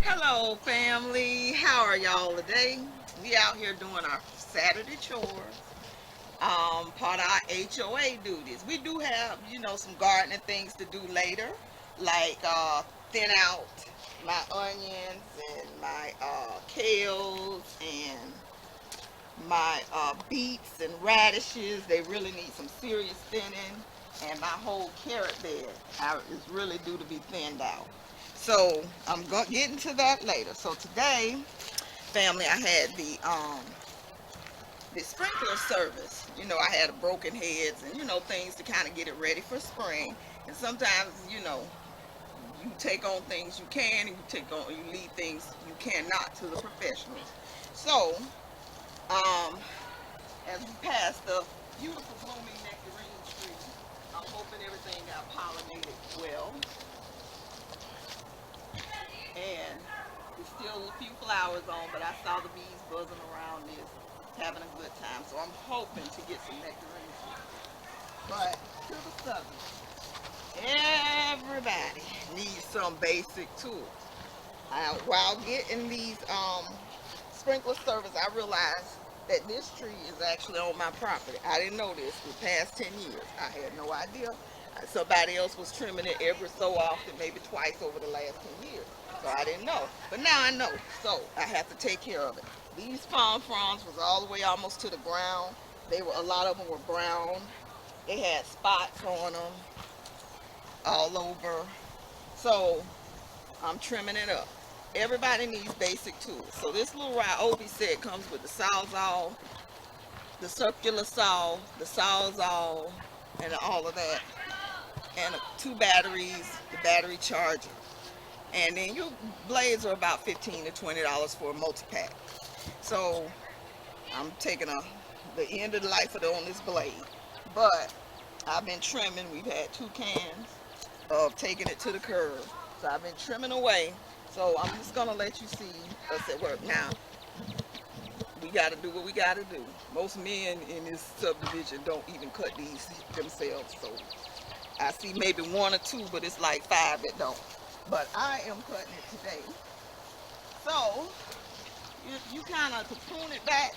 Hello, family. How are y'all today? We out here doing our Saturday chores. Part of our HOA duties. We do have, some gardening things to do later, like thin out my onions and my kales and my beets and radishes. They really need some serious thinning, and my whole carrot bed is really due to be thinned out. So I'm going to get into that later. So today, family, I had the sprinkler service. I had a broken heads and things to kind of get it ready for spring. And sometimes, you take on things you can, and you leave things you cannot to the professionals. So as we pass the beautiful blooming nectarine tree, I'm hoping everything got pollinated well. And there's still a few flowers on, but I saw the bees buzzing around this, having a good time. So I'm hoping to get some nectarines. But to the subject, everybody needs some basic tools. While getting these sprinkler service, I realized that this tree is actually on my property. I didn't know this for the past 10 years. I had no idea. Somebody else was trimming it every so often, maybe twice over the last 10 years. So I didn't know. But now I know. So I have to take care of it. These palm fronds was all the way almost to the ground. A lot of them were brown. They had spots on them all over. So I'm trimming it up. Everybody needs basic tools. So this little Ryobi set comes with the sawzall, the circular saw, the sawzall, and all of that, and two batteries, the battery charger, and then your blades are about $15 to $20 for a multi-pack. So I'm taking the end of the life on this blade, but I've been trimming. We've had 2 cans of taking it to the curb, so I've been trimming away. So I'm just gonna let you see us at work. Now we got to do what we got to do. Most men in this subdivision don't even cut these themselves, so I see maybe 1 or 2, but it's like 5 that don't. But I am cutting it today. So you kind of, to prune it back,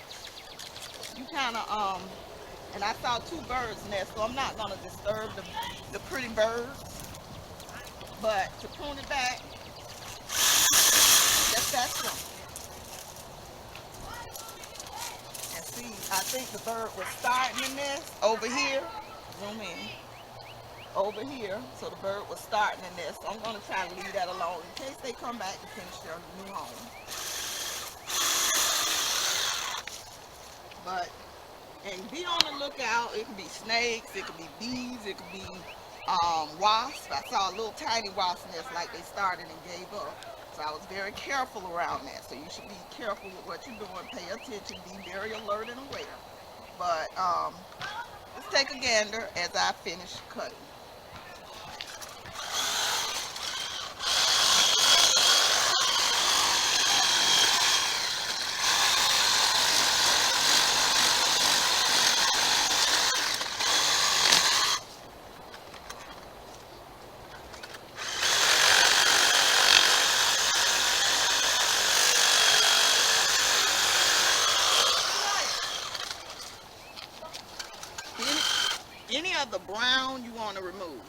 you kind of and I saw 2 birds nest, so I'm not gonna disturb the pretty birds. But to prune it back, just that simple. And see, I think the bird was starting the nest over here. Zoom in. Over here, so the bird was starting the nest. So I'm going to try to leave that alone in case they come back to finish their new home. But, and be on the lookout. It could be snakes, it could be bees, it could be wasps. I saw a little tiny wasp nest like they started and gave up. So I was very careful around that. So you should be careful with what you're doing. Pay attention, be very alert and aware. But let's take a gander as I finish cutting. Any of the brown you want to remove.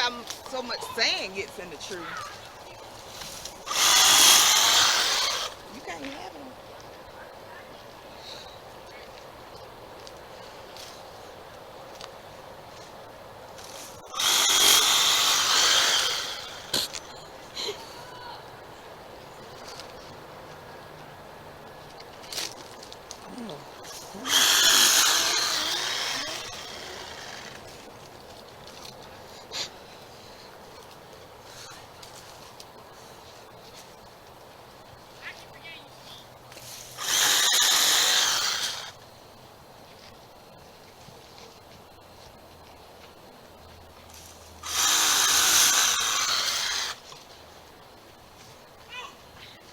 how so much sand gets in the tree. You can't have it.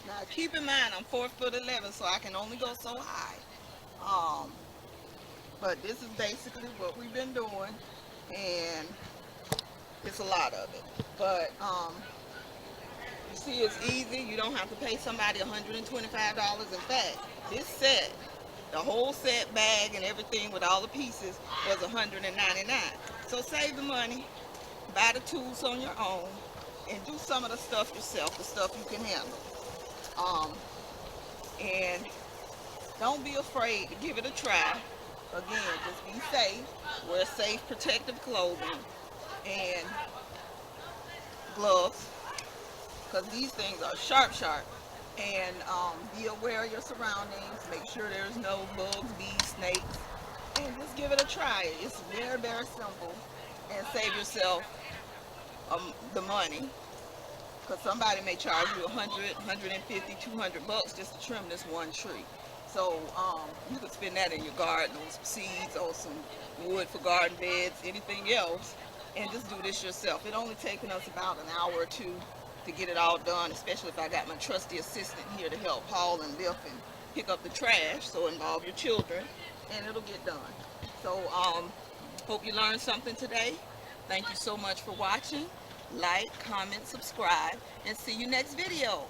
Now keep in mind I'm 4'11", so I can only go so high. Um, but this is basically what we've been doing, and it's a lot of it. But you see, it's easy. You don't have to pay somebody $125. In fact, this set, the whole set bag and everything with all the pieces was $199. So save the money, buy the tools on your own, and do some of the stuff yourself, the stuff you can handle. And don't be afraid to give it a try. Again, just be safe, wear safe protective clothing and gloves, because these things are sharp. And be aware of your surroundings. Make sure there's no bugs, bees, snakes, and just give it a try. It's very simple, and save yourself the money, because somebody may charge you 100, 150, 200 bucks just to trim this one tree. So you could spend that in your garden on some seeds or some wood for garden beds, anything else, and just do this yourself. It only taking us about an hour or two to get it all done, especially if I got my trusty assistant here to help haul and lift and pick up the trash. So involve your children and it'll get done. So hope you learned something today. Thank you so much for watching. Like, comment, subscribe, and see you next video.